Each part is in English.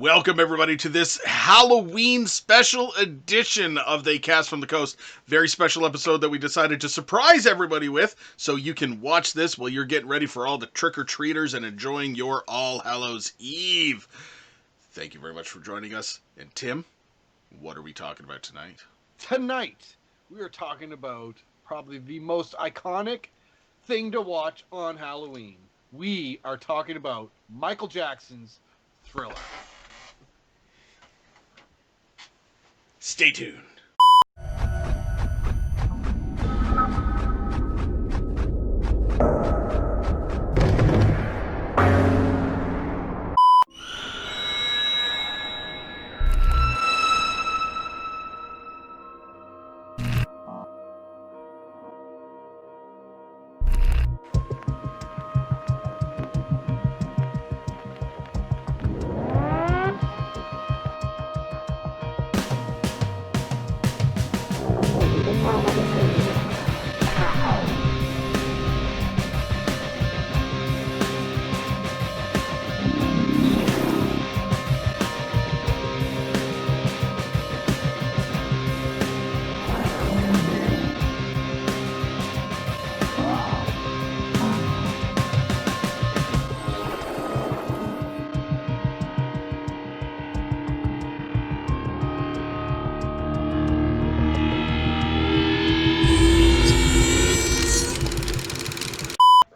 Welcome, everybody, to this Halloween special edition of the Cast from the Coast. Very special episode that we decided to surprise everybody with, so you can watch this while you're getting ready for all the trick-or-treaters and enjoying your All Hallows Eve. Thank you very much for joining us. And Tim, what are we talking about tonight? Tonight, we are talking about probably the most iconic thing to watch on Halloween. We are talking about Michael Jackson's Thriller. Stay tuned.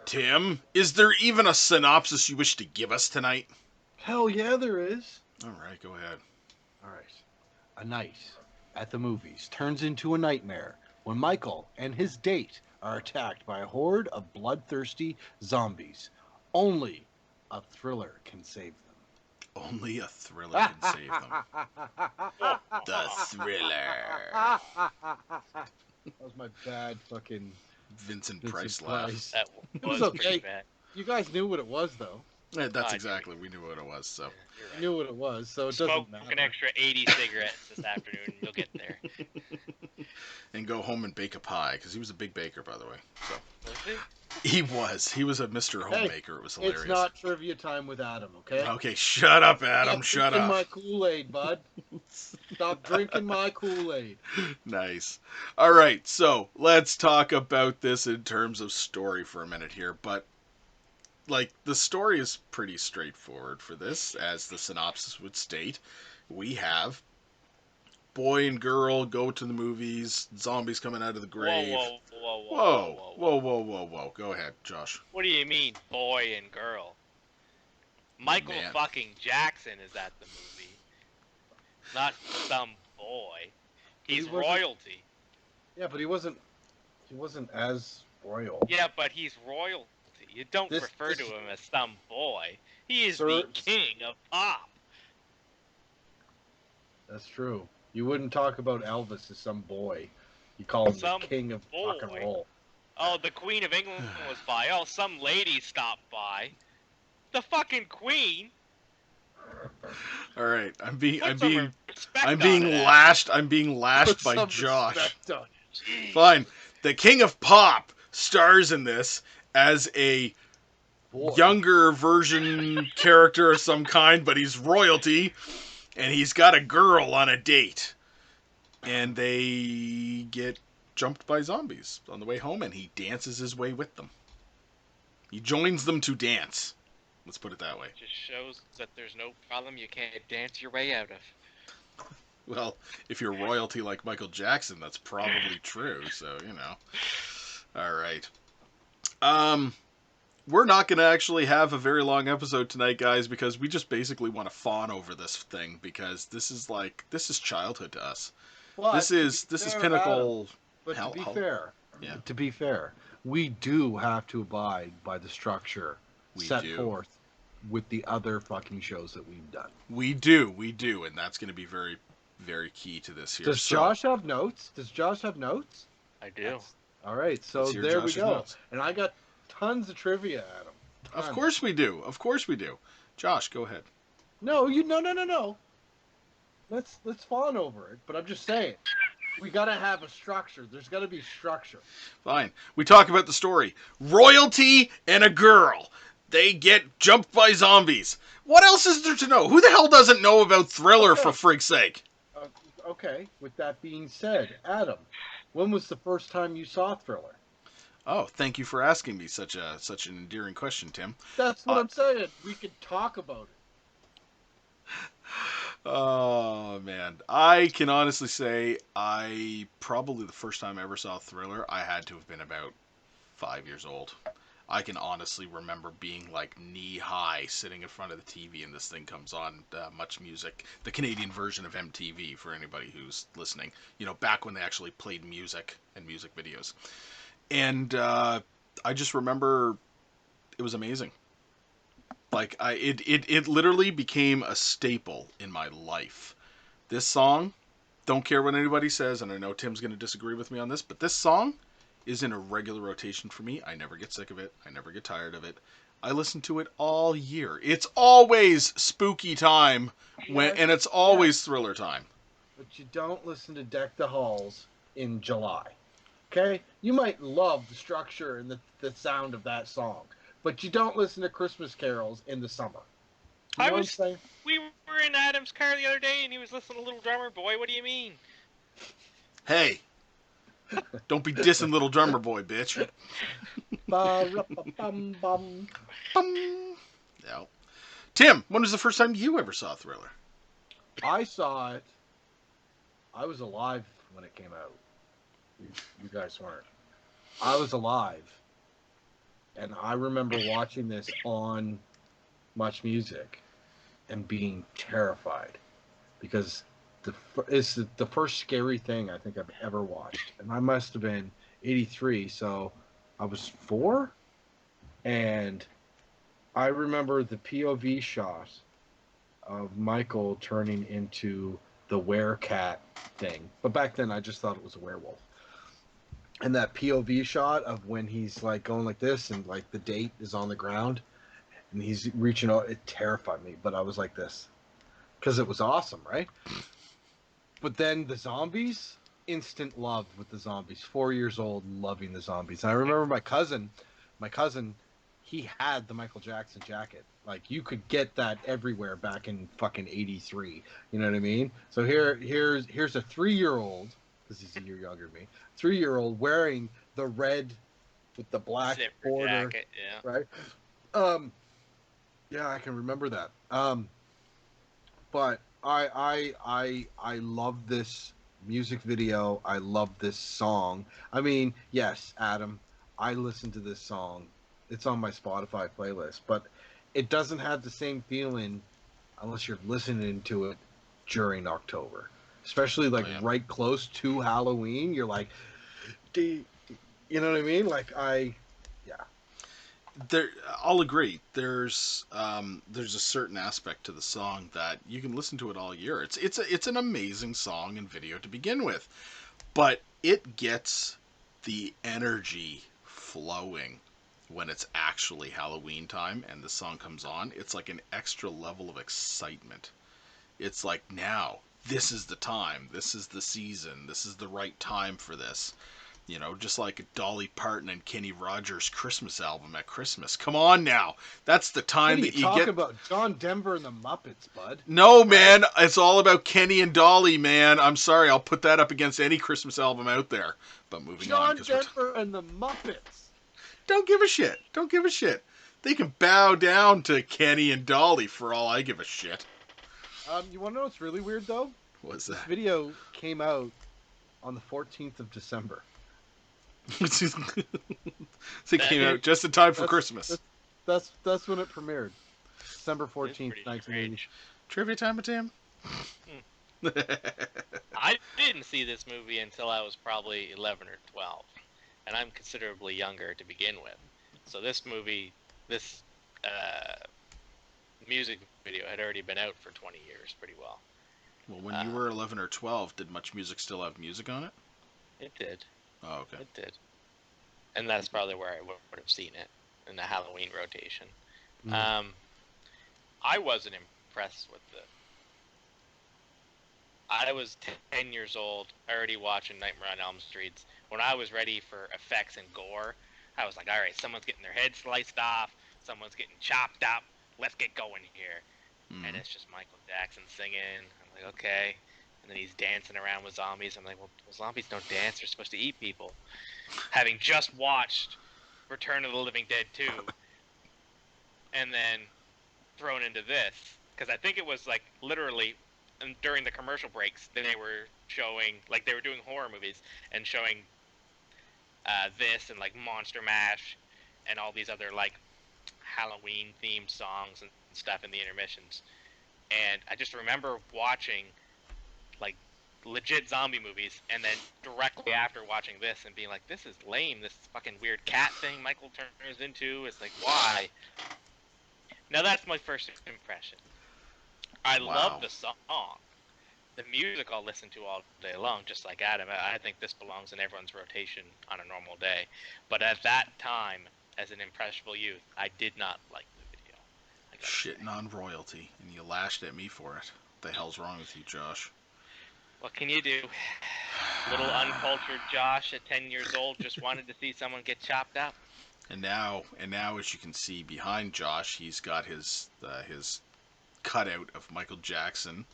Tim, is there even a synopsis you wish to give us tonight? Hell yeah, there is. All right, go ahead. All right. A night at the movies turns into a nightmare when Michael and his date are attacked by a horde of bloodthirsty zombies. Only a thriller can save them. Only a thriller can save them. The Thriller. That was my bad fucking Vincent Price laugh. That It was was okay. pretty bad. You guys knew what it was, though. Yeah, that's exactly. We knew what it was. So You're You right. knew what it was, so it Smoke doesn't matter. an extra 80 cigarettes this afternoon. You'll get there. and go home and bake a pie because he was a big baker, by the way. So Was it? he was a Mr. Homemaker. It was hilarious. It's not trivia time with Adam, okay? Okay, shut up, Adam. Stop Shut drinking up. my Kool-Aid, bud. Stop drinking my Kool-Aid. Nice. All right, so let's talk about this in terms of story for a minute here. But, like, the story is pretty straightforward for this, as the synopsis would state. We have boy and girl go to the movies, zombies coming out of the grave. Whoa. Go ahead, Josh. What do you mean, boy and girl? Michael Man. fucking Jackson is at the movie. Not some boy. He's He wasn't- royalty. Yeah, but he wasn't as royal. Yeah, but he's royalty. You don't This- refer this- to him as some boy. He is Sir- the king of pop. That's true. You wouldn't talk about Elvis as some boy. You call him Some the king of rock and boy. roll. Oh, the Queen of England was by. Oh, some lady stopped by. The fucking Queen. All right, I'm being Put some respect I'm on being that. lashed. I'm being lashed Put by some Josh. respect on it. Jeez. Fine. The King of Pop stars in this as a Boy. younger version character of some kind, but he's royalty, and he's got a girl on a date. And they get jumped by zombies on the way home, and he dances his way with them. He joins them to dance. Let's put it that way. Just shows that there's no problem you can't dance your way out of. Well, if you're royalty like Michael Jackson, that's probably true, so, you know. All right. We're not going to actually have a very long episode tonight, guys, because we just basically want to fawn over this thing, because this is childhood to us. But This is to be fair, pinnacle. Adam, but Hell- to be hell- fair, Yeah. to be fair, we do have to abide by the structure We set do. forth with the other fucking shows that we've done. We do, and that's going to be very, very key to this here. Does So, Josh have notes? I do. All right, so let's hear there we Josh's go. notes. And I got tons of trivia, Adam. Of Tons. course we do. Josh, go ahead. No. Let's fawn over it. But I'm just saying, we gotta have a structure. There's gotta be structure. Fine. We talk about the story. Royalty and a girl. They get jumped by zombies. What else is there to know? Who the hell doesn't know about Thriller, for Okay. frig's sake? Okay. With that being said, Adam, when was the first time you saw Thriller? Oh, thank you for asking me such an endearing question, Tim. That's what Uh, I'm saying. We could talk about it. oh man, I can honestly say I probably the first time I ever saw Thriller, I had to have been about 5 years old. I can honestly remember being like knee high, sitting in front of the TV, and this thing comes on. Much Music, the Canadian version of MTV, for anybody who's listening. You know, back when they actually played music and music videos, and I just remember it was amazing. Like it literally became a staple in my life. This song, don't care what anybody says, and I know Tim's going to disagree with me on this, but this song is in a regular rotation for me. I never get sick of it. I never get tired of it. I listen to it all year. It's always spooky time Yes, and it's yes. always Thriller time. But you don't listen to Deck the Halls in July. Okay? You might love the structure and the sound of that song, but you don't listen to Christmas carols in the summer. You know what I'm saying? We were in Adam's car the other day, and he was listening to Little Drummer Boy. What do you mean? Hey, don't be dissing Little Drummer Boy, bitch. Ba-ra-ba-bum-bum. Bum. Yeah. Tim, when was the first time you ever saw Thriller? I saw it. I was alive when it came out. You guys weren't. I was alive, and I remember watching this on Much Music and being terrified because it's the first scary thing I think I've ever watched, and I must have been 83, so I was 4, and I remember the POV shot of Michael turning into the werecat thing, but back then I just thought it was a werewolf. And that POV shot of when he's like going like this, and like the date is on the ground, and he's reaching out, it terrified me. But I was like this because it was awesome, right? But then the zombies, instant love with the zombies. 4 years old, loving the zombies. And I remember my cousin, he had the Michael Jackson jacket. Like you could get that everywhere back in fucking '83. You know what I mean? So here's a 3-year-old, because he's a year younger than me. 3-year-old wearing the red with the black Zipper border, jacket, yeah. right? Yeah, I can remember that. But I love this music video. I love this song. I mean, yes, Adam, I listen to this song. It's on my Spotify playlist, but it doesn't have the same feeling unless you're listening to it during October, especially like Oh, yeah. right close to Halloween. You're like, you know what I mean? Like yeah. There, I'll agree. There's a certain aspect to the song that you can listen to it all year. It's an amazing song and video to begin with, but it gets the energy flowing when it's actually Halloween time and the song comes on. It's like an extra level of excitement. It's like now this is the time, this is the season, this is the right time for this. You know, just like Dolly Parton and Kenny Rogers' Christmas album at Christmas. Come on now. That's the What time are you that you talking get. about? John Denver and the Muppets, bud. No, man. It's all about Kenny and Dolly, man. I'm sorry. I'll put that up against any Christmas album out there. But moving on, John because Denver and the Muppets. don't give a shit. Don't give a shit. They can bow down to Kenny and Dolly for all I give a shit. You want to know what's really weird though? What's This that? video came out on the 14th of December. It came out just in time for That's Christmas. that's when it premiered. December It's 14th, pretty 1980. strange. Trivia time with Tim? I didn't see this movie until I was probably 11 or 12, and I'm considerably younger to begin with. So this music video had already been out for 20 years pretty well. Well, when you were 11 or 12, did Much Music still have music on it? It did. Oh, okay. It did. And that's probably where I would have seen it, in the Halloween rotation. Mm. I wasn't impressed with the... I was 10 years old, already watching Nightmare on Elm Street. When I was ready for effects and gore, I was like, alright, someone's getting their head sliced off, someone's getting chopped up. Let's get going here. Mm. And it's just Michael Jackson singing. I'm like, okay. And then he's dancing around with zombies. I'm like, well, zombies don't dance. They're supposed to eat people. Having just watched Return of the Living Dead 2, and then thrown into this, because I think it was like literally during the commercial breaks, they were showing, like, they were doing horror movies and showing this and like Monster Mash and all these other like Halloween themed songs and stuff in the intermissions. And I just remember watching like legit zombie movies, and then directly after watching this and being like, this is lame, this fucking weird cat thing Michael turns into. It's like, why? Now that's my first impression. I love the song. The music I'll listen to all day long, just like Adam. I think this belongs in everyone's rotation on a normal day. But at that time, as an impressionable youth, I did not like the video. Shitting on royalty, and you lashed at me for it. What the hell's wrong with you, Josh? What can you do? Little uncultured Josh at 10 years old just wanted to see someone get chopped up. And now, as you can see behind Josh, he's got his cutout of Michael Jackson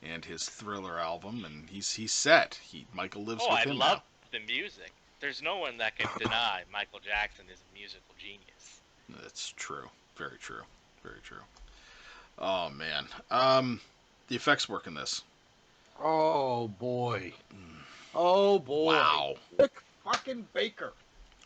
and his Thriller album, and he's set. Michael lives with him now. I love the music. There's no one that can deny Michael Jackson is a musical genius. That's true. Very true. Very true. Oh man. The effects work in this. Oh boy. Oh boy. Wow. Rick fucking Baker.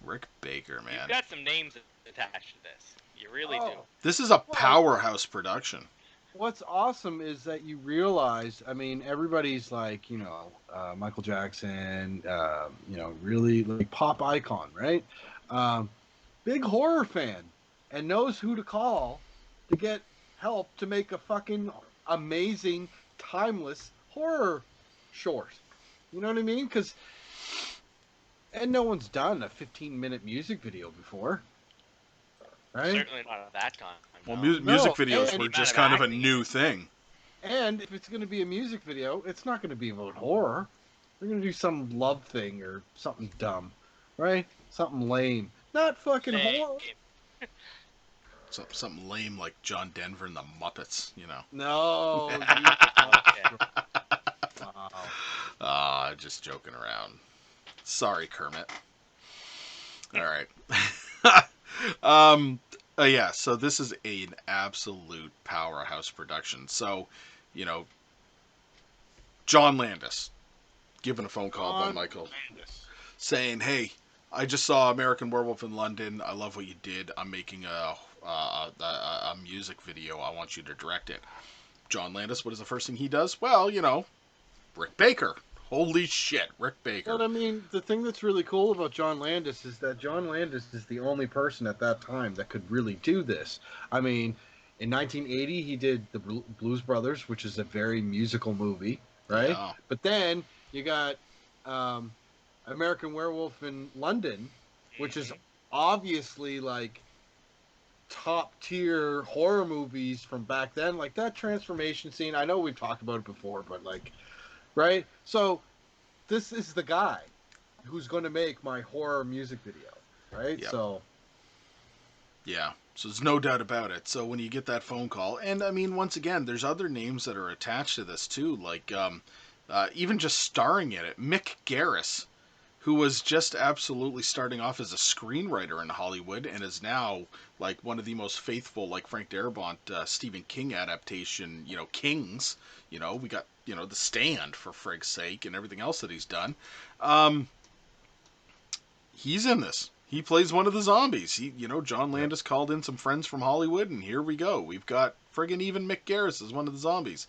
Rick Baker, man. You've got some names attached to this. You really do. This is a powerhouse production. What's awesome is that you realize, I mean, everybody's like, Michael Jackson, really like pop icon, right? Big horror fan, and knows who to call to get help to make a fucking amazing, timeless horror short. You know what I mean? And no one's done a 15-minute music video before. Right? Certainly not at that time. Well, no. music videos were just kind of a new thing. And if it's going to be a music video, it's not going to be about horror. They're going to do some love thing or something dumb, right? Something lame. Not fucking horror. Something lame like John Denver and the Muppets, No. Wow. Just joking around. Sorry, Kermit. All right. Yeah, so this is an absolute powerhouse production. So, John Landis given a phone call by Michael saying, hey, I just saw American Werewolf in London. I love what you did. I'm making a music video. I want you to direct it. John Landis, what is the first thing he does? Well, Rick Baker. Holy shit, Rick Baker. But I mean, the thing that's really cool about John Landis is that John Landis is the only person at that time that could really do this. I mean, in 1980, he did The Blues Brothers, which is a very musical movie, right? Yeah. But then you got American Werewolf in London, which is obviously like top tier horror movies from back then. Like that transformation scene, I know we've talked about it before, but like, right? So this is the guy who's going to make my horror music video, right? Yep. So yeah, so there's no doubt about it. So when you get that phone call, and I mean, once again, there's other names that are attached to this too, like even just starring in it, Mick Garris, who was just absolutely starting off as a screenwriter in Hollywood and is now like one of the most faithful, like Frank Darabont, Stephen King adaptation, Kings. We got, The Stand, for frig's sake, and everything else that he's done. He's in this. He plays one of the zombies. John Landis called in some friends from Hollywood, and here we go. We've got friggin' even Mick Garris as one of the zombies.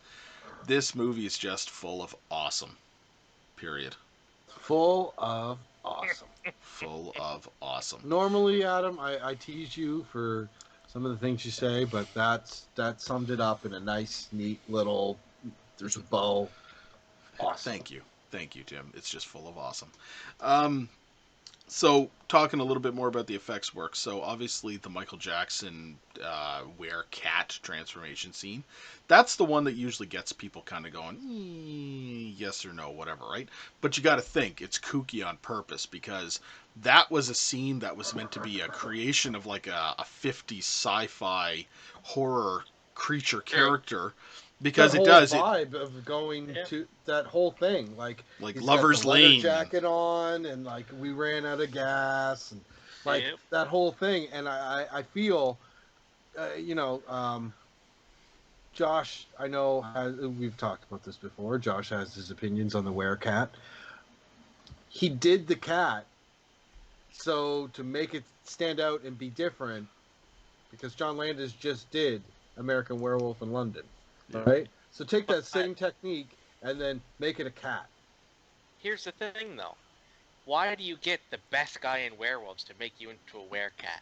This movie is just full of awesome. Period. full of awesome. Full of awesome. Normally, Adam, I tease you for some of the things you say, but that summed it up in a nice, neat little. There's a bow. Awesome. Thank you, Tim. It's just full of awesome. So, talking a little bit more about the effects work. So, obviously, the Michael Jackson cat transformation scene. That's the one that usually gets people kind of going, yes or no, whatever, right? But you got to think it's kooky on purpose because that was a scene that was meant to be a creation of like a 50s sci-fi horror creature character That because it whole does it vibe of going Yeah. to that whole thing, like like he's got the Lover's leather Lane. jacket on, and like we ran out of gas, and like Yep. that whole thing. And I feel, you know, Josh, I know we've talked about this before. Josh has his opinions on the Werecat. He did the cat so to make it stand out and be different, because John Landis just did American Werewolf in London, Yeah. right? So take that But same technique and then make it a cat. here's the thing, though. Why do you get the best guy in werewolves to make you into a werecat?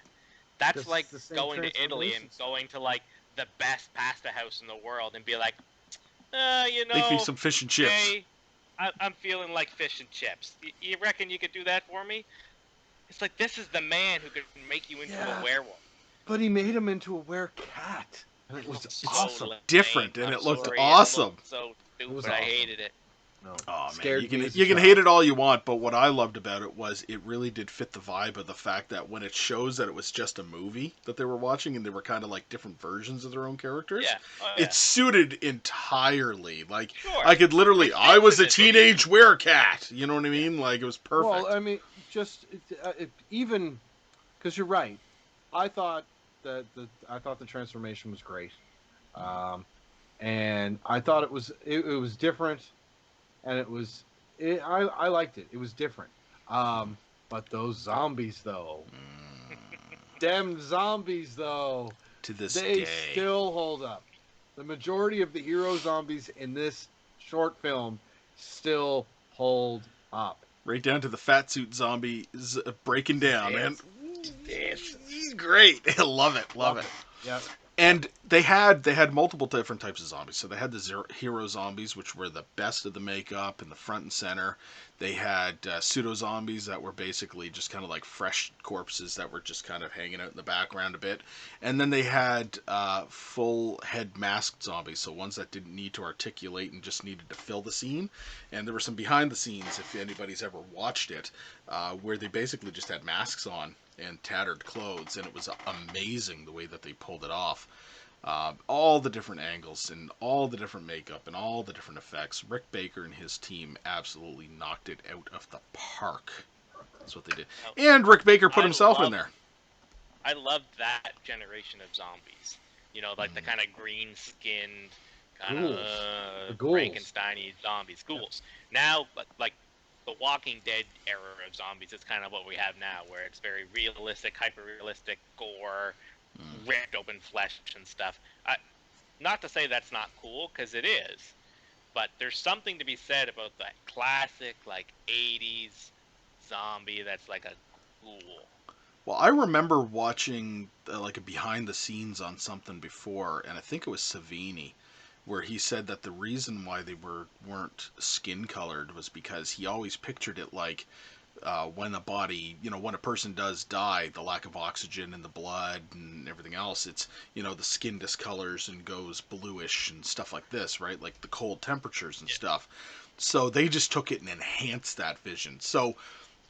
That's Because like it's the same going to Italy and transformation stuff. going to like the best pasta house in the world and be like, Make me some fish and chips. hey, I'm feeling like fish and chips. You reckon you could do that for me? It's like this is the man who could make you into Yeah. a werewolf. But he made him into a werecat. And it was Looks so awesome. lame. different, and I'm it looked sorry, awesome. It looked so It was stupid. I awesome. hated it. No. Oh man, Scared you can me as a you can child. hate it all you want, but what I loved about it was it really did fit the vibe of the fact that when it shows that it was just a movie that they were watching and they were kind of like different versions of their own characters, Yeah. Oh, yeah. it's suited entirely. Like Sure. I could literally, It I was a fits in it. teenage werecat. You know what I mean? Like it was perfect. Well, I mean, just even because you're right. I thought the transformation was great, and I thought it was different, and I liked it. It was different. But those zombies though, them zombies though, to this they day, still hold up. The majority of the hero zombies in this short film still hold up. right down to the fat suit zombie breaking down, man. Yes. He's great. I love it. Love it. Yeah. And they had multiple different types of zombies. So they had the hero zombies, which were the best of the makeup and the front and center. They had pseudo zombies that were basically just kind of like fresh corpses that were just kind of hanging out in the background a bit. And then they had full head masked zombies, so ones that didn't need to articulate and just needed to fill the scene. And there were some behind the scenes, if anybody's ever watched it, where they basically just had masks on and tattered clothes, and it was amazing the way that they pulled it off. All the different angles and all the different makeup and all the different effects. Rick Baker and his team absolutely knocked it out of the park. That's what they did. And Rick Baker put himself in there. I loved that generation of zombies. You know, like the kind of green-skinned, kind Ghouls. The of ghouls. Frankenstein-y zombies. Ghouls. Now, like the Walking Dead era of zombies is kind of what we have now, where it's very realistic, hyper-realistic gore, ripped open flesh and stuff. Not to say that's not cool, because it is, but there's something to be said about that classic, like, 80s zombie that's like a ghoul. Well, I remember watching like a behind the scenes on something before, and I think it was Savini, where he said that the reason why they weren't skin colored was because he always pictured it like when a body, when a person does die, the lack of oxygen in the blood and everything else, it's, the skin discolors and goes bluish and stuff like this, right? Like the cold temperatures and stuff. So they just took it and enhanced that vision. So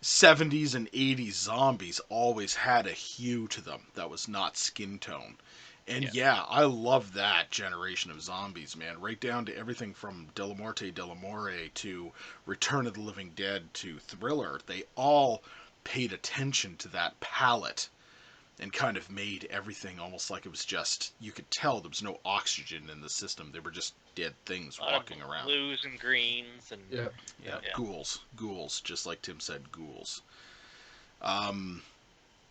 70s and 80s zombies always had a hue to them that was not skin tone. And yeah, I love that generation of zombies, man. Right down to everything from De La Morte to Return of the Living Dead to Thriller. They all paid attention to that palette and kind of made everything almost like it was just, you could tell there was no oxygen in the system. They were just dead things walking around. Blues and greens and Yeah, ghouls, just like Tim said, ghouls.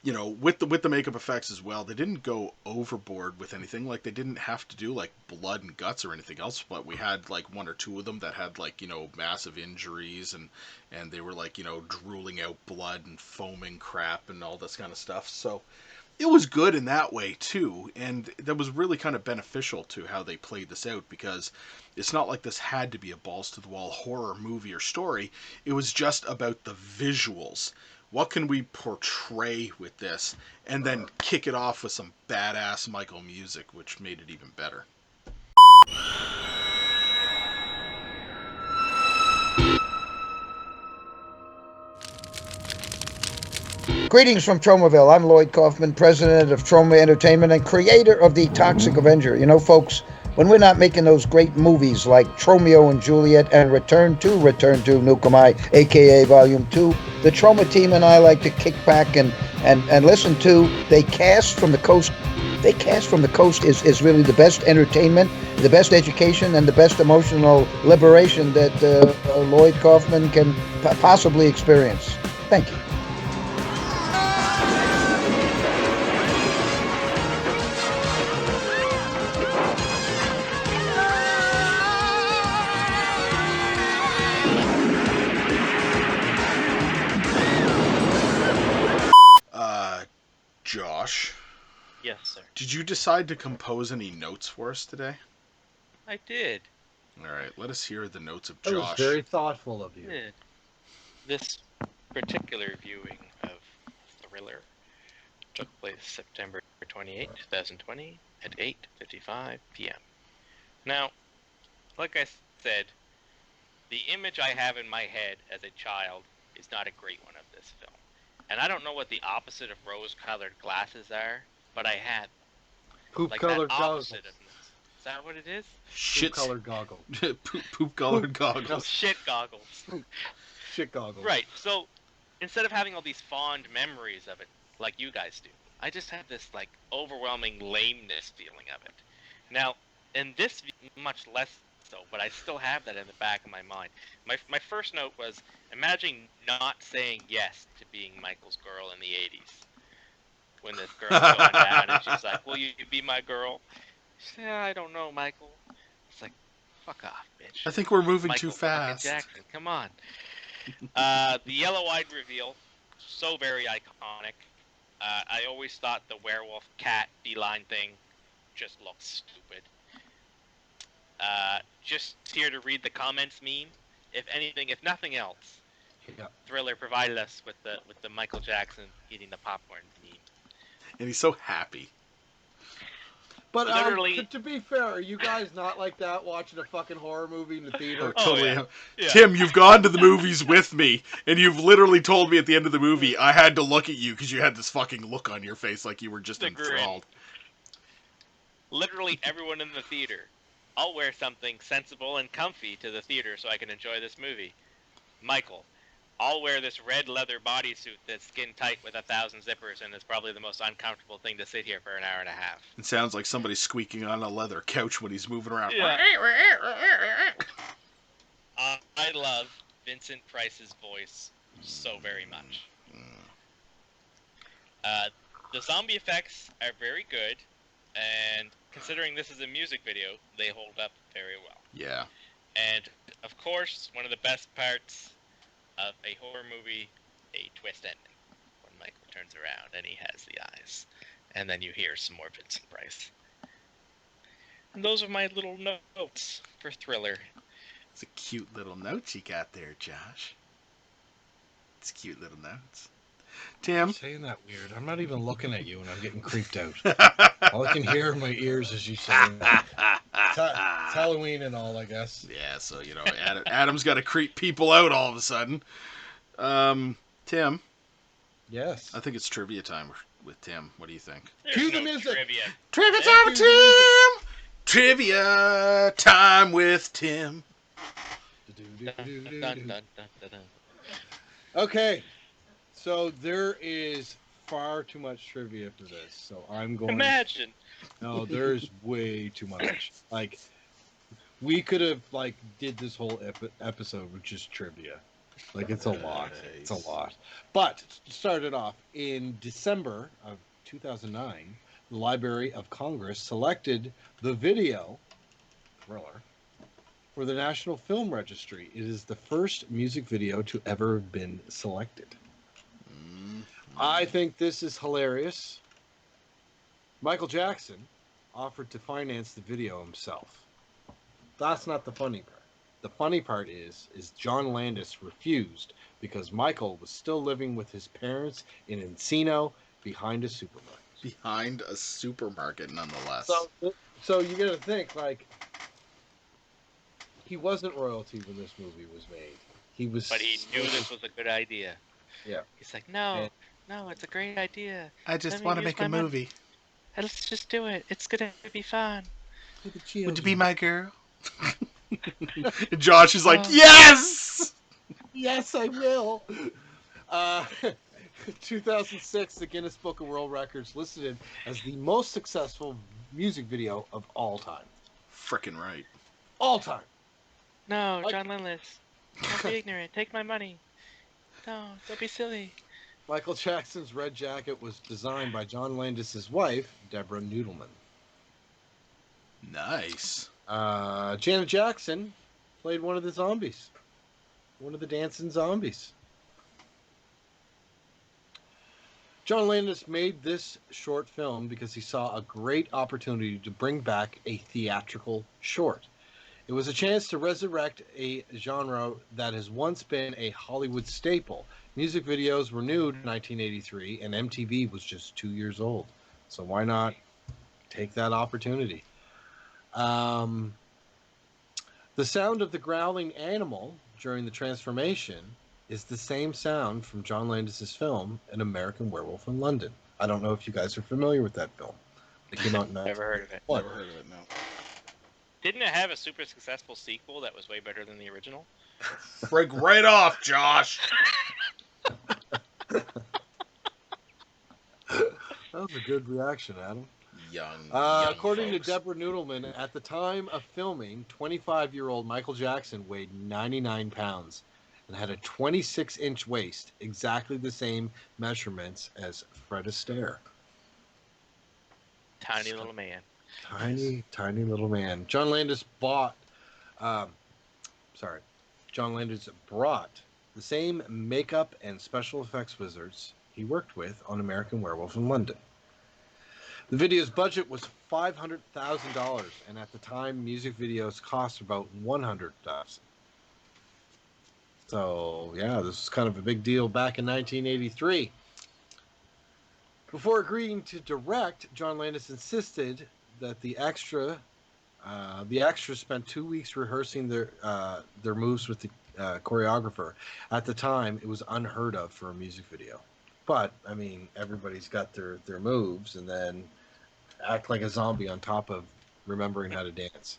With the makeup effects as well, they didn't go overboard with anything. Like they didn't have to do like blood and guts or anything else, but we had like one or two of them that had like, massive injuries and they were like, drooling out blood and foaming crap and all this kind of stuff. So it was good in that way too, and that was really kind of beneficial to how they played this out, because it's not like this had to be a balls to the wall horror movie or story. It was just about the visuals, what can we portray with this, and then kick it off with some badass Michael music, which made it even better. Greetings from Tromaville. I'm Lloyd Kaufman, president of Troma Entertainment and creator of The Toxic Avenger. You know, folks, when we're not making those great movies like Tromeo and Juliet and Return to Nukamai, aka Volume 2, the Troma team and I like to kick back and listen to They Cast from the Coast. They Cast from the Coast is really the best entertainment, the best education, and the best emotional liberation that Lloyd Kaufman can possibly experience. Thank you. Josh? Yes, sir. Did you decide to compose any notes for us today? I did. All right, let us hear the notes of That was Josh. very thoughtful of you. This particular viewing of Thriller took place September 28, 2020 at 8:55 p.m. Now, like I said, the image I have in my head as a child is not a great one of this film. And I don't know what the opposite of rose-colored glasses are, but I had Poop-colored that goggles. opposite of is that what it is? Poop-colored goggles. Poop-colored goggles. Shit goggles. Shit goggles. Right, so instead of having all these fond memories of it, like you guys do, I just had this, like, overwhelming lameness feeling of it. Now, in this view, much less so, but I still have that in the back of my mind. My first note was, imagine not saying yes to being Michael's girl in the 80s. When this girl's going down and she's like, will you be my girl? She said, I don't know, Michael. It's like, fuck off, bitch. I think we're moving Michael too fast. Jackson, come on. The yellow-eyed reveal, so very iconic. I always thought the werewolf cat feline thing just looked stupid. Just here to read the comments meme. If anything, if nothing else, Yeah. Thriller provided us with the Michael Jackson eating the popcorn meme. And he's so happy. But Literally- to be fair, are you guys not like that watching a fucking horror movie in the theater? Totally. Yeah. Tim, you've gone to the movies with me, and you've literally told me at the end of the movie I had to look at you because you had this fucking look on your face like you were just The grin. enthralled. Literally everyone in the theater. I'll wear something sensible and comfy to the theater so I can enjoy this movie. Michael, I'll wear this red leather bodysuit that's skin tight with 1,000 zippers and is probably the most uncomfortable thing to sit here for an hour and a half. It sounds like somebody squeaking on a leather couch when he's moving around. Yeah. I love Vincent Price's voice so very much. The zombie effects are very good, and considering this is a music video, they hold up very well. Yeah. And, of course, one of the best parts of a horror movie, a twist ending. When Michael turns around and he has the eyes. And then you hear some more Vincent Price. And those are my little notes for Thriller. It's a cute little note you got there, Josh. It's cute little notes. Tim? You're saying that weird. I'm not even looking at you and I'm getting creeped out. All I can hear in my ears is you saying that. It's Halloween and all, I guess. Yeah, so, you know, Adam's got to creep people out all of a sudden. Tim? Yes. I think it's trivia time with Tim. What do you think? Cue the music. Trivia. Trivia time time with with Tim! Trivia time with Tim. Dun, dun, dun, dun, dun. Okay. So there is far too much trivia for this. So I'm going... Imagine. No, there's way too much. Like, we could have, like, did this whole episode with just trivia. Like, it's a lot. It's a lot. But, to start it off, in December of 2009, the Library of Congress selected the video, Thriller, for the National Film Registry. It is the first music video to ever have been selected. I think this is hilarious. Michael Jackson offered to finance the video himself. That's not the funny part. the funny part is John Landis refused because Michael was still living with his parents in Encino behind a supermarket. Behind a supermarket, nonetheless. So you got to think, like, he wasn't royalty when this movie was made. He was, But he knew this was a good idea. Yeah. He's like, no, it's a great idea. I just want to make a movie. Let's just do it. It's gonna be fun. Would you be my girl? Josh is like, Oh. yes! Yes, I will. 2006, the Guinness Book of World Records listed it as the most successful music video of all time. Frickin' right. All time. No, John Landis. Don't be ignorant. Take my money. No, don't be silly. Michael Jackson's red jacket was designed by John Landis' wife, Deborah Noodleman. Nice. Janet Jackson played one of the zombies. One of the dancing zombies. John Landis made this short film because he saw a great opportunity to bring back a theatrical short. It was a chance to resurrect a genre that has once been a Hollywood staple. Music videos were new in 1983, and MTV was just 2 years old. So why not take that opportunity? The sound of the growling animal during the transformation is the same sound from John Landis' film, An American Werewolf in London. I don't know if you guys are familiar with that film. It came out in Never heard of it. Never heard of it, no. Didn't it have a super successful sequel that was way better than the original? Break right off, Josh! That was a good reaction, Adam. Young according folks. to Deborah Noodleman, at the time of filming, 25-year-old Michael Jackson weighed 99 pounds and had a 26-inch waist, exactly the same measurements as Fred Astaire. Tiny little man. Tiny little man. John Landis brought the same makeup and special effects wizards he worked with on American Werewolf in London. The video's budget was $500,000, and at the time, music videos cost about $100,000. So, yeah, this was kind of a big deal back in 1983. Before agreeing to direct, John Landis insisted that the extras spent 2 weeks rehearsing their moves with the choreographer. At the time, it was unheard of for a music video. But, I mean, everybody's got their moves and then act like a zombie on top of remembering how to dance.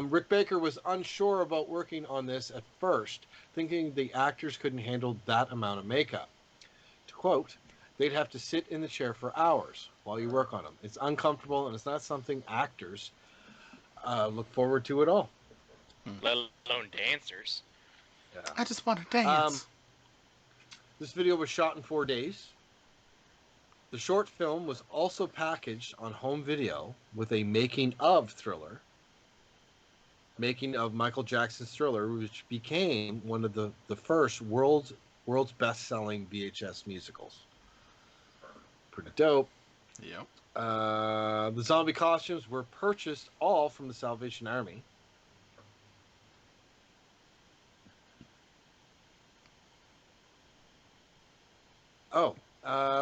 Rick Baker was unsure about working on this at first, thinking the actors couldn't handle that amount of makeup. To quote, they'd have to sit in the chair for hours while you work on them. It's uncomfortable, and it's not something actors look forward to at all. Let alone dancers. Yeah. I just want to dance. This video was shot in 4 days. The short film was also packaged on home video with a making of Michael Jackson's Thriller, which became one of the first world's best-selling VHS musicals. Pretty dope. Yep. The zombie costumes were purchased all from the Salvation Army.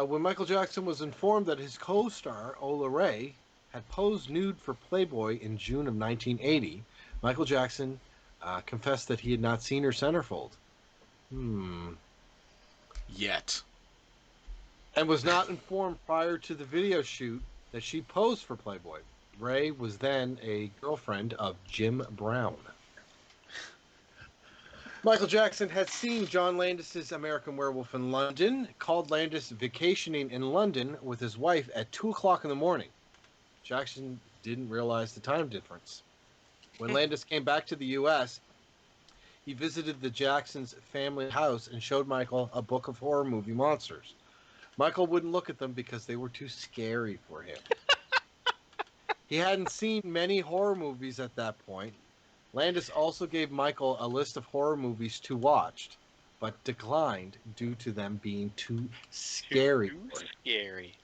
When Michael Jackson was informed that his co-star, Ola Ray, had posed nude for Playboy in June of 1980, Michael Jackson confessed that he had not seen her centerfold. Yet. And was not informed prior to the video shoot that she posed for Playboy. Ray was then a girlfriend of Jim Brown. Michael Jackson had seen John Landis' American Werewolf in London, called Landis vacationing in London with his wife at 2 o'clock in the morning. Jackson didn't realize the time difference. When Landis came back to the U.S., he visited the Jacksons' family house and showed Michael a book of horror movie monsters. Michael wouldn't look at them because they were too scary for him. He hadn't seen many horror movies at that point. Landis also gave Michael a list of horror movies to watch, but declined due to them being too scary. Too scary.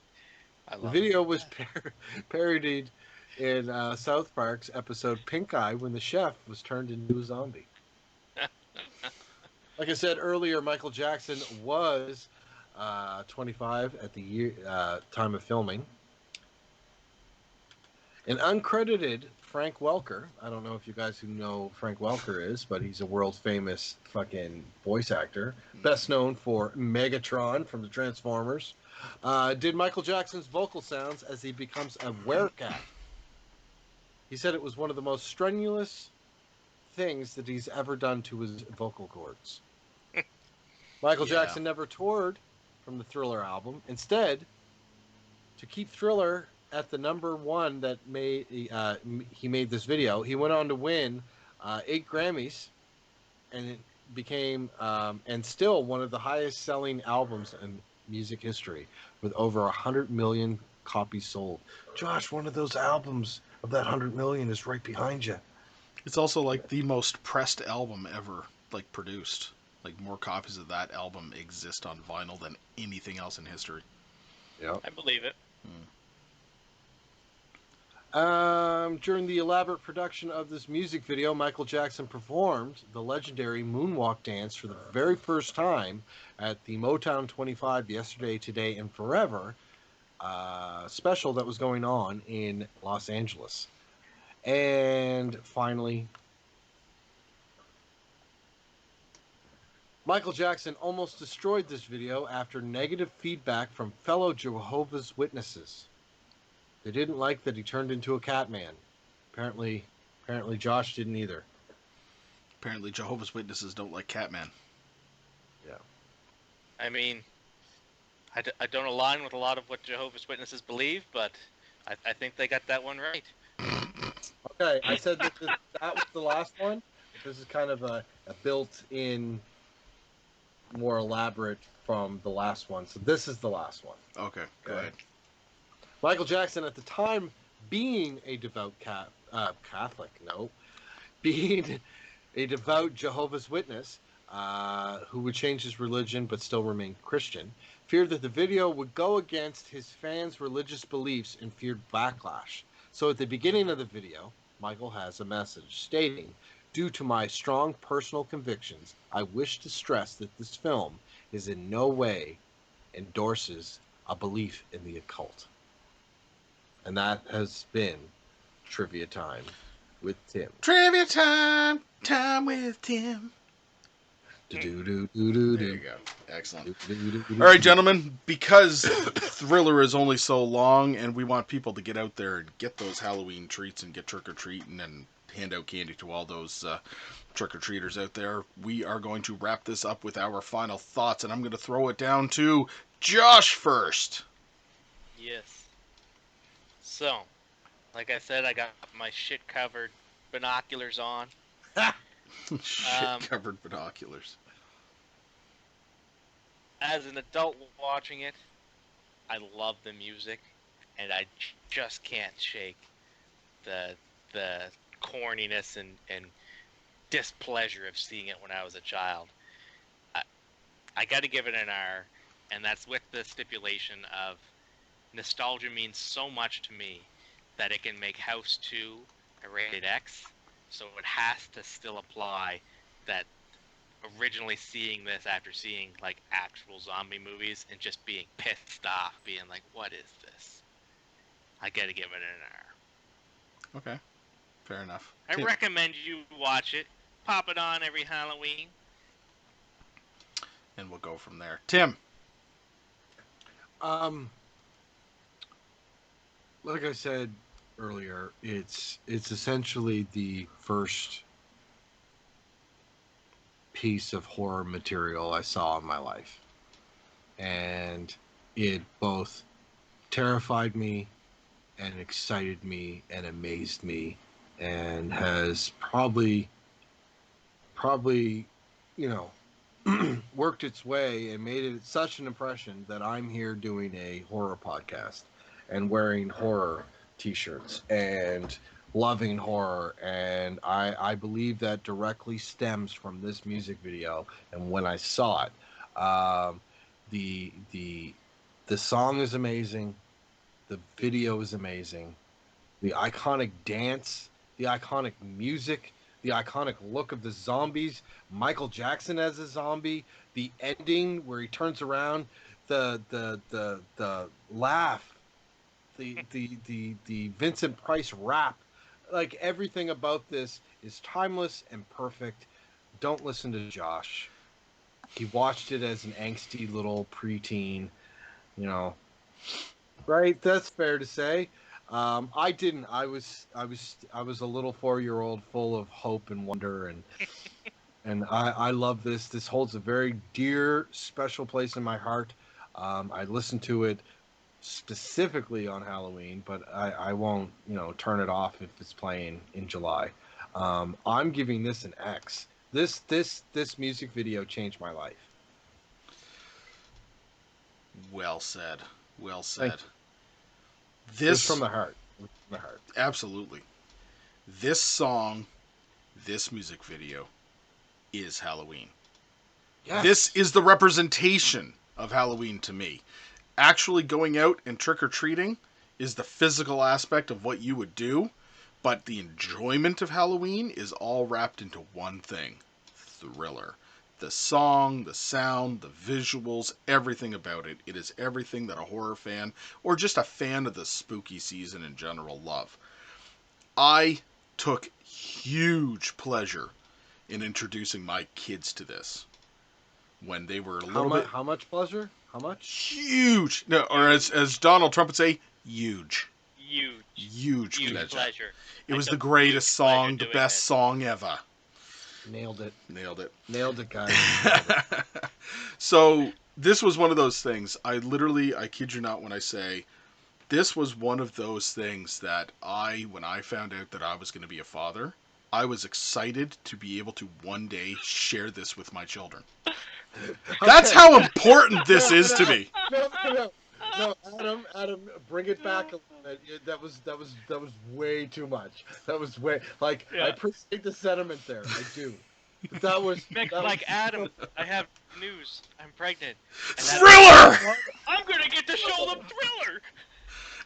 The video was parodied in South Park's episode Pink Eye when the chef was turned into a zombie. Like I said earlier, Michael Jackson was 25 at the time of filming. An uncredited Frank Welker, I don't know if you guys who know Frank Welker is, but he's a world famous fucking voice actor, best known for Megatron from the Transformers, did Michael Jackson's vocal sounds as he becomes a werecat. He said it was one of the most strenuous things that he's ever done to his vocal cords. Michael Yeah. Jackson never toured from the Thriller album. Instead, to keep Thriller at the number one that he made this video, he went on to win 8 Grammys, and it became and still one of the highest selling albums in music history, with over 100 million copies sold. Josh, one of those albums of that 100 million is right behind you. It's also like the most pressed album ever, like produced. Like more copies of that album exist on vinyl than anything else in history. Yeah. I believe it. During the elaborate production of this music video, Michael Jackson performed the legendary moonwalk dance for the very first time at the Motown 25 Yesterday, Today, and Forever special that was going on in Los Angeles. And finally, Michael Jackson almost destroyed this video after negative feedback from fellow Jehovah's Witnesses. They didn't like that he turned into a cat man. Apparently Josh didn't either. Apparently, Jehovah's Witnesses don't like Catman. Yeah. I mean, I don't align with a lot of what Jehovah's Witnesses believe, but I think they got that one right. Okay, I said that that was the last one. This is kind of a built-in, more elaborate from the last one. So this is the last one. Okay, go ahead. Michael Jackson, at the time, being a devout being a devout Jehovah's Witness, who would change his religion but still remain Christian, feared that the video would go against his fans' religious beliefs and feared backlash. So at the beginning of the video, Michael has a message stating, "Due to my strong personal convictions, I wish to stress that this film is in no way endorses a belief in the occult." And that has been Trivia Time with Tim. Trivia time, time with Tim. There you go. Excellent. All right, gentlemen, because Thriller is only so long and we want people to get out there and get those Halloween treats and get trick-or-treating and hand out candy to all those trick-or-treaters out there, we are going to wrap this up with our final thoughts, and I'm going to throw it down to Josh first. Yes. So, like I said, I got my shit-covered binoculars on. Shit-covered binoculars. As an adult watching it, I love the music, and I just can't shake the corniness and displeasure of seeing it when I was a child. I got to give it an R, and that's with the stipulation of nostalgia means so much to me that it can make House 2 a rated X, so it has to still apply that originally seeing this after seeing like actual zombie movies and just being pissed off, being like, what is this? I gotta give it an R. Okay, fair enough. I recommend you watch it. Pop it on every Halloween. And we'll go from there. Tim. Like I said earlier, it's essentially the first piece of horror material I saw in my life. And it both terrified me and excited me and amazed me and has probably worked its way and made it such an impression that I'm here doing a horror podcast and wearing horror t-shirts and loving horror, and I believe that directly stems from this music video. And when I saw it, the song is amazing, the video is amazing, the iconic dance, the iconic music, the iconic look of the zombies, Michael Jackson as a zombie, the ending where he turns around, the laugh, the Vincent Price rap, like everything about this is timeless and perfect. Don't listen to Josh. He watched it as an angsty little preteen, you know. Right? That's fair to say. I didn't. I was a little 4-year-old full of hope and wonder, and I love this. This holds a very dear, special place in my heart. I listen to it specifically on Halloween, but I won't, turn it off if it's playing in July. I'm giving this an X. This music video changed my life. Well said. Well Thank said. you. It was from the heart. From the heart. Absolutely. This song, this music video is Halloween. Yes. This is the representation of Halloween to me. Actually going out and trick-or-treating is the physical aspect of what you would do, but the enjoyment of Halloween is all wrapped into one thing: Thriller. The song, the sound, the visuals, everything about it. It is everything that a horror fan, or just a fan of the spooky season in general, love. I took huge pleasure in introducing my kids to this when they were a little bit... How much pleasure? How much? Huge! No, or as Donald Trump would say, huge. Huge pleasure. It was I the took greatest huge pleasure song, the doing best this. song ever. Nailed it. Nailed it. Nailed it, guys. Nailed it. So this was one of those things. I kid you not when I say, this was one of those things that when I found out that I was going to be a father, I was excited to be able to one day share this with my children. That's how important this is to me. No, Adam, bring it back a little bit. That was way too much. That was way I appreciate the sentiment there. I do. But that was Mick, that like was, Adam, I have news. I'm pregnant. And Thriller! I'm gonna get to show them Thriller.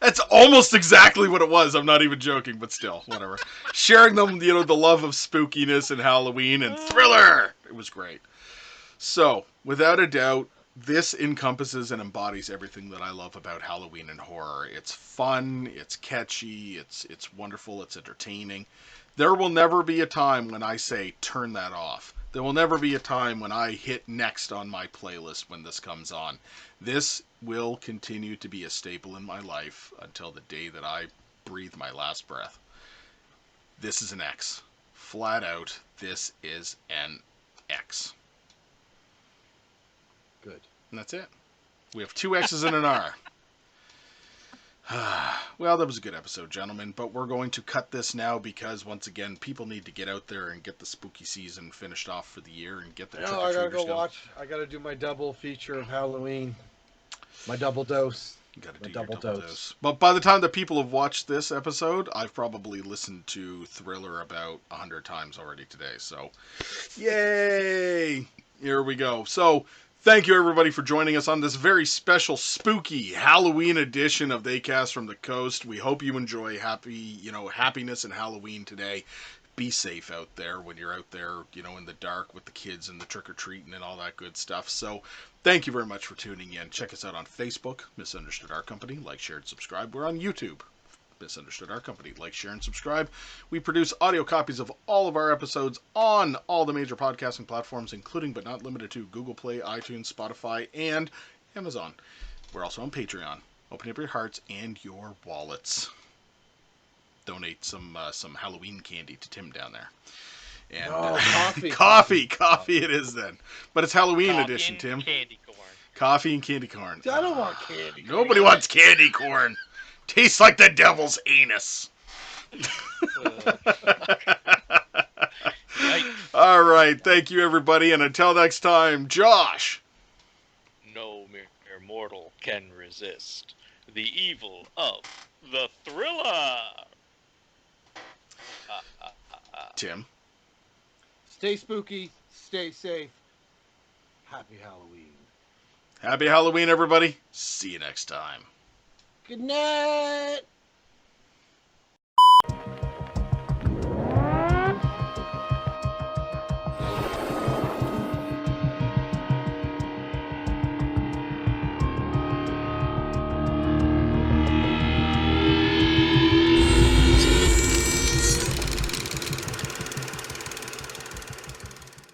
That's almost exactly what it was. I'm not even joking, but still, whatever. Sharing them, the love of spookiness and Halloween and Thriller. It was great. So, without a doubt, this encompasses and embodies everything that I love about Halloween and horror. It's fun, it's catchy, it's wonderful, it's entertaining. There will never be a time when I say turn that off. There will never be a time when I hit next on my playlist when this comes on. This will continue to be a staple in my life until the day that I breathe my last breath. This is an X. Flat out, this is an X. good. And that's it. We have 2 X's and an R. Well, that was a good episode, gentlemen, but we're going to cut this now because, once again, people need to get out there and get the spooky season finished off for the year and get the No, I gotta go trick-or-treaters going. watch. I gotta do my double feature of Halloween. My double dose. You gotta My do your double double dose. dose. But by the time that people have watched this episode, I've probably listened to Thriller about 100 times already today, so yay! Here we go. So, thank you everybody for joining us on this very special spooky Halloween edition of They Cast from the Coast. We hope you enjoy happiness and Halloween today. Be safe out there when you're out there, in the dark with the kids and the trick-or-treating and all that good stuff. So, thank you very much for tuning in. Check us out on Facebook, Misunderstood Our Company. Like, share, and subscribe. We're on YouTube, Misunderstood Our Company. Like, share, and subscribe. We produce audio copies of all of our episodes on all the major podcasting platforms, including but not limited to Google Play, iTunes, Spotify, and Amazon. We're also on Patreon. Open up your hearts and your wallets. Donate some Halloween candy to Tim down there. And coffee it is then. But it's Halloween Coffee edition, and Tim. Candy corn. Coffee and candy corn. I don't want candy. Nobody wants candy corn. Tastes like the devil's anus. All right. Thank you, everybody. And until next time, Josh. No mere mortal can resist the evil of the Thriller. Tim. Stay spooky. Stay safe. Happy Halloween. Happy Halloween, everybody. See you next time. Good night.